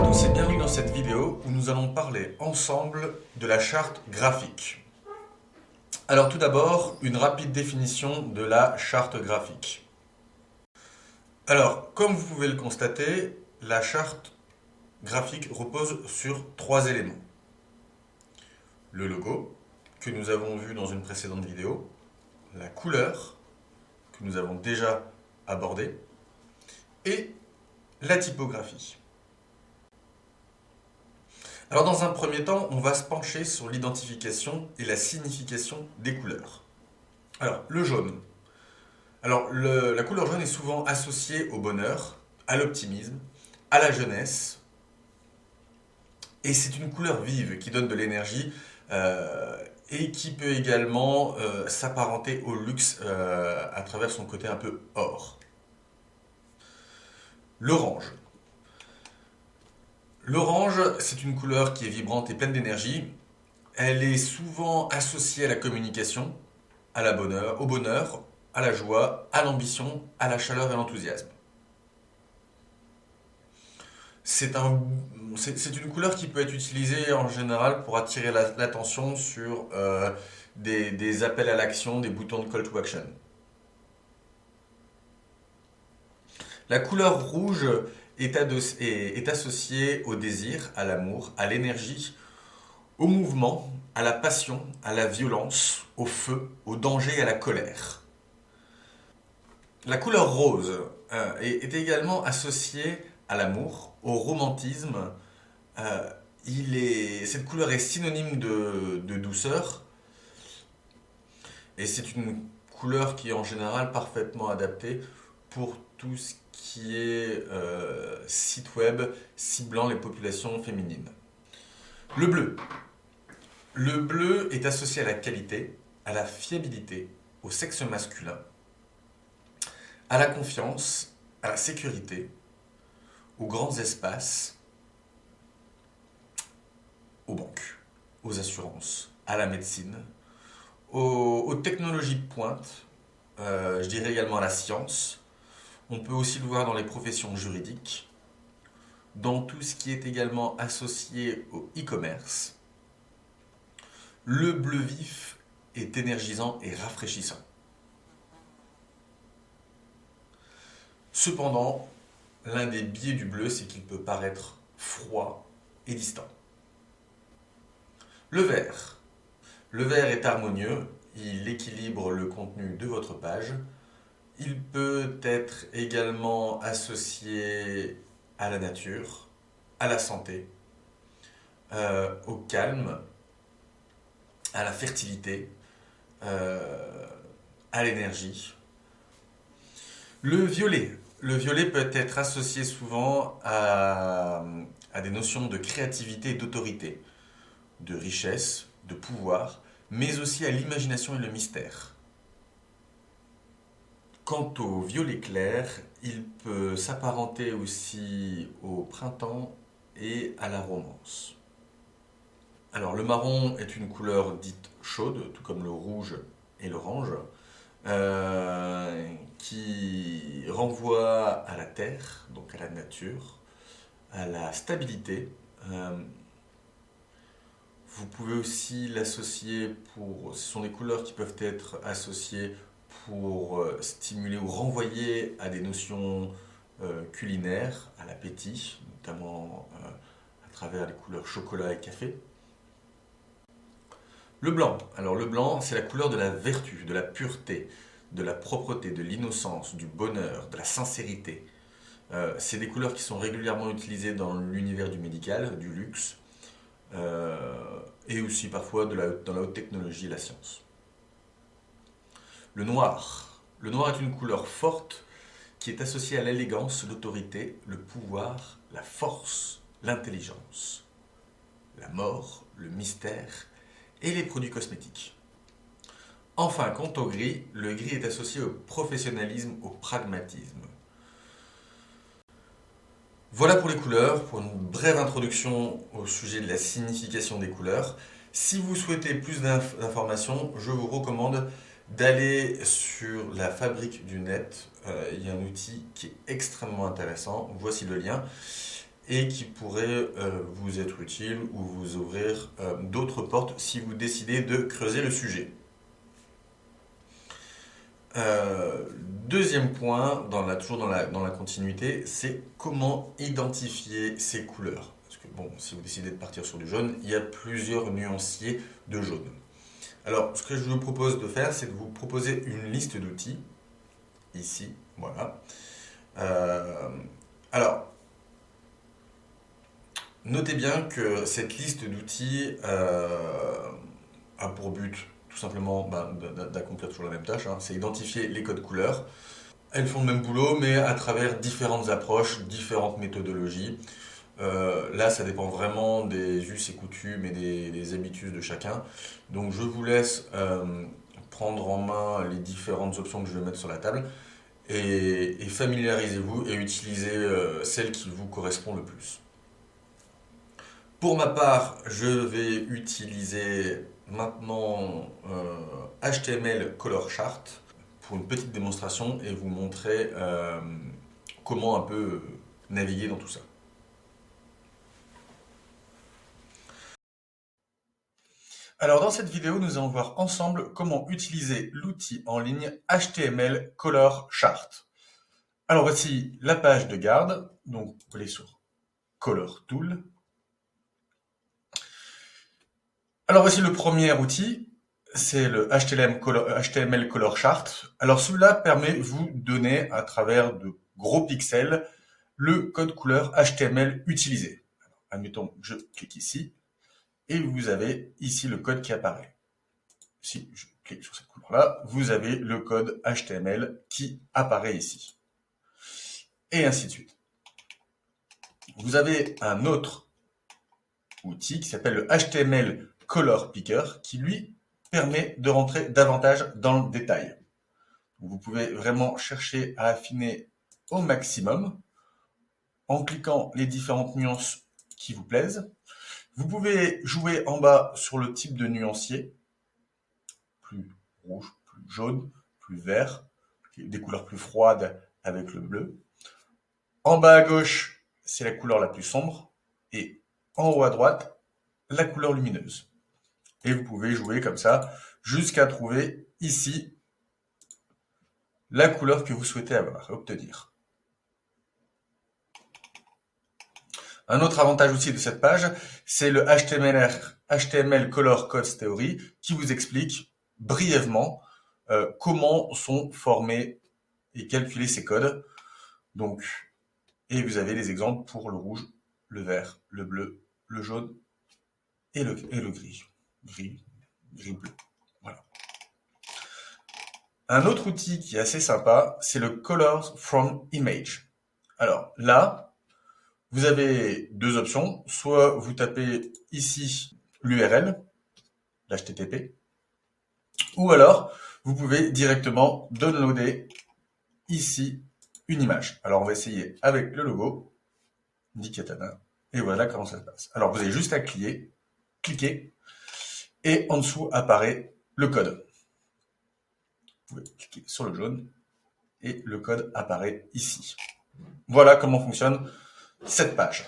tous et bienvenue dans cette vidéo où nous allons parler ensemble de la charte graphique. Alors tout d'abord, une rapide définition de la charte graphique. Alors, comme vous pouvez le constater, la charte graphique repose sur trois éléments. Le logo, que nous avons vu dans une précédente vidéo, la couleur, que nous avons déjà abordée, et la typographie. Alors dans un premier temps, on va se pencher sur l'identification et la signification des couleurs. Alors, le jaune. Alors, la couleur jaune est souvent associée au bonheur, à l'optimisme, à la jeunesse. Et c'est une couleur vive qui donne de l'énergie et qui peut également s'apparenter au luxe à travers son côté un peu or. L'orange. L'orange, c'est une couleur qui est vibrante et pleine d'énergie. Elle est souvent associée à la communication, au bonheur, à la joie, à l'ambition, à la chaleur et à l'enthousiasme. C'est une couleur qui peut être utilisée en général pour attirer l'attention sur des appels à l'action, des boutons de call to action. La couleur rouge est associée au désir, à l'amour, à l'énergie, au mouvement, à la passion, à la violence, au feu, au danger et à la colère. La couleur rose est également associée à l'amour, au romantisme. Cette couleur est synonyme de douceur et c'est une couleur qui est en général parfaitement adaptée pour tout ce qui est site web ciblant les populations féminines. Le bleu. Le bleu est associé à la qualité, à la fiabilité, au sexe masculin, à la confiance, à la sécurité, aux grands espaces, aux banques, aux assurances, à la médecine, aux technologies de pointe, je dirais également à la science. On peut aussi le voir dans les professions juridiques, dans tout ce qui est également associé au e-commerce. Le bleu vif est énergisant et rafraîchissant. Cependant, l'un des biais du bleu, c'est qu'il peut paraître froid et distant. Le vert. Le vert est harmonieux, il équilibre le contenu de votre page. Il peut être également associé à la nature, à la santé, au calme, à la fertilité, à l'énergie. Le violet. Le violet peut être associé souvent à des notions de créativité et d'autorité, de richesse, de pouvoir, mais aussi à l'imagination et le mystère. Quant au violet clair, il peut s'apparenter aussi au printemps et à la romance. Alors le marron est une couleur dite chaude, tout comme le rouge et l'orange, qui renvoie à la terre, donc à la nature, à la stabilité. Vous pouvez aussi l'associer ce sont des couleurs qui peuvent être associées pour stimuler ou renvoyer à des notions culinaires, à l'appétit, notamment à travers les couleurs chocolat et café. Le blanc. Alors le blanc, c'est la couleur de la vertu, de la pureté, de la propreté, de l'innocence, du bonheur, de la sincérité. C'est des couleurs qui sont régulièrement utilisées dans l'univers du médical, du luxe, et aussi parfois dans la haute technologie et la science. Le noir. Le noir est une couleur forte qui est associée à l'élégance, l'autorité, le pouvoir, la force, l'intelligence, la mort, le mystère et les produits cosmétiques. Enfin, quant au gris, le gris est associé au professionnalisme, au pragmatisme. Voilà pour les couleurs, pour une brève introduction au sujet de la signification des couleurs. Si vous souhaitez plus d'informations, je vous recommande d'aller sur la Fabrique du Net. Il y a un outil qui est extrêmement intéressant. Voici le lien. et qui pourrait vous être utile ou vous ouvrir d'autres portes si vous décidez de creuser le sujet. Deuxième point, toujours dans la continuité, c'est comment identifier ces couleurs. Parce que bon, si vous décidez de partir sur du jaune, il y a plusieurs nuanciers de jaune. Alors, ce que je vous propose de faire, c'est de vous proposer une liste d'outils, ici, voilà. Euh, alors, notez bien que cette liste d'outils a pour but tout simplement d'accomplir toujours la même tâche, hein, c'est identifier les codes couleurs. Elles font le même boulot, mais à travers différentes approches, différentes méthodologies. Là, ça dépend vraiment des us et coutumes et des habitudes de chacun. Donc, je vous laisse prendre en main les différentes options que je vais mettre sur la table et familiarisez-vous et utilisez celle qui vous correspond le plus. Pour ma part, je vais utiliser maintenant HTML Color Chart pour une petite démonstration et vous montrer comment un peu naviguer dans tout ça. Alors dans cette vidéo, nous allons voir ensemble comment utiliser l'outil en ligne HTML Color Chart. Alors voici la page de garde, donc vous allez sur Color Tool. Alors voici le premier outil, c'est le HTML Color Chart. Alors celui-là permet de vous donner à travers de gros pixels le code couleur HTML utilisé. Alors, admettons, je clique ici et vous avez ici le code qui apparaît. Si je clique sur cette couleur-là, vous avez le code HTML qui apparaît ici. Et ainsi de suite. Vous avez un autre outil qui s'appelle le HTML Color Picker qui lui permet de rentrer davantage dans le détail. Vous pouvez vraiment chercher à affiner au maximum en cliquant les différentes nuances qui vous plaisent. Vous pouvez jouer en bas sur le type de nuancier, plus rouge, plus jaune, plus vert, des couleurs plus froides avec le bleu. En bas à gauche, c'est la couleur la plus sombre et en haut à droite, la couleur lumineuse. Et vous pouvez jouer comme ça jusqu'à trouver ici la couleur que vous souhaitez obtenir. Un autre avantage aussi de cette page, c'est le HTML Color Codes Theory qui vous explique brièvement comment sont formés et calculés ces codes. Donc, et vous avez les exemples pour le rouge, le vert, le bleu, le jaune et le gris. Gris-bleu. Voilà. Un autre outil qui est assez sympa, c'est le Colors from Image. Alors là, vous avez deux options. Soit vous tapez ici l'URL, l'HTTP, ou alors vous pouvez directement downloader ici une image. Alors on va essayer avec le logo d'Ikatana. Et voilà comment ça se passe. Alors vous avez juste à cliquer, et en dessous apparaît le code. Vous pouvez cliquer sur le jaune et le code apparaît ici. Voilà comment fonctionne cette page.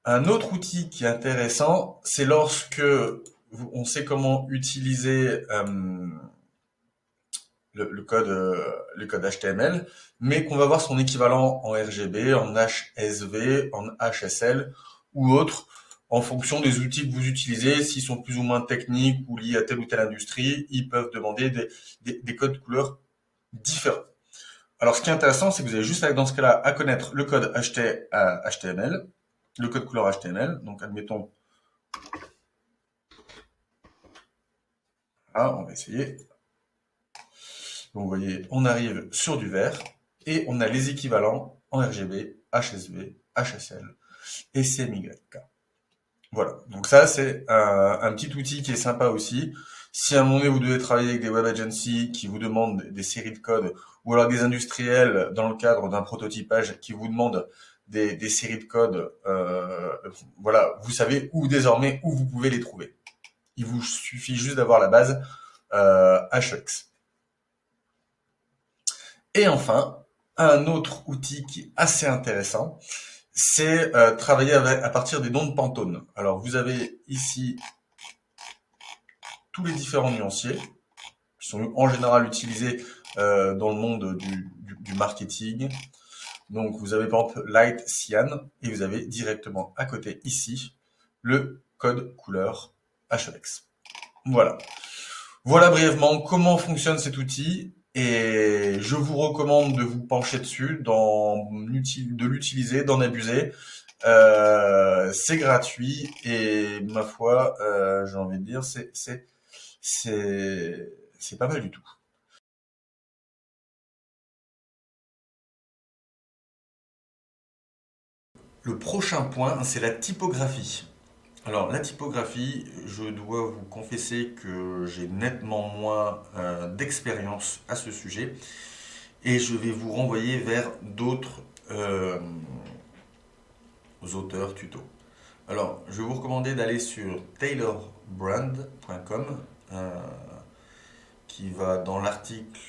Un autre outil qui est intéressant, c'est lorsque on sait comment utiliser le code HTML, mais qu'on va voir son équivalent en RGB, en HSV, en HSL ou autre, en fonction des outils que vous utilisez. S'ils sont plus ou moins techniques ou liés à telle ou telle industrie, ils peuvent demander des codes couleurs différents. Alors, ce qui est intéressant, c'est que vous avez juste, dans ce cas-là, à connaître le code HTML, le code couleur HTML. Donc, admettons, on va essayer. Donc, vous voyez, on arrive sur du vert et on a les équivalents en RGB, HSV, HSL et CMYK. Voilà. Donc ça, c'est un petit outil qui est sympa aussi. Si à un moment donné, vous devez travailler avec des web agencies qui vous demandent des séries de codes, ou alors des industriels dans le cadre d'un prototypage qui vous demandent des séries de codes, voilà, vous savez désormais où vous pouvez les trouver. Il vous suffit juste d'avoir la base HEX. Et enfin, un autre outil qui est assez intéressant, c'est travailler à partir des noms de Pantone. Alors, vous avez ici tous les différents nuanciers qui sont en général utilisés dans le monde du marketing. Donc, vous avez par exemple Light Cyan et vous avez directement à côté ici le code couleur HEX. Voilà. Voilà brièvement comment fonctionne cet outil et je vous recommande de vous pencher dessus, de l'utiliser, d'en abuser. C'est gratuit et ma foi, j'ai envie de dire, c'est pas mal du tout. Le prochain point, c'est la typographie. Alors, la typographie, je dois vous confesser que j'ai nettement moins d'expérience à ce sujet et je vais vous renvoyer vers d'autres auteurs tutos. Alors, je vais vous recommander d'aller sur taylorbrand.com qui va, dans l'article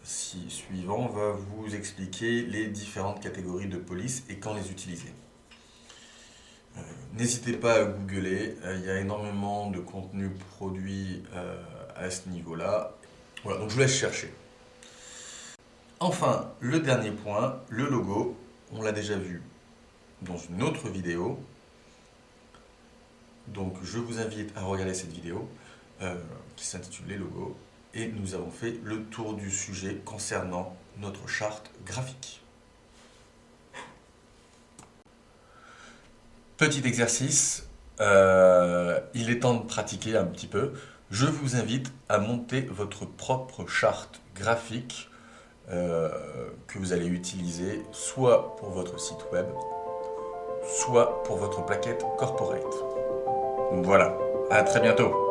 suivant, va vous expliquer les différentes catégories de police et quand les utiliser. N'hésitez pas à googler, il y a énormément de contenu produit à ce niveau-là. Voilà, donc je vous laisse chercher. Enfin, le dernier point, le logo, on l'a déjà vu dans une autre vidéo. Donc je vous invite à regarder cette vidéo qui s'intitule Les logos. Et nous avons fait le tour du sujet concernant notre charte graphique. Petit exercice, il est temps de pratiquer un petit peu. Je vous invite à monter votre propre charte graphique que vous allez utiliser soit pour votre site web, soit pour votre plaquette corporate. Voilà, à très bientôt.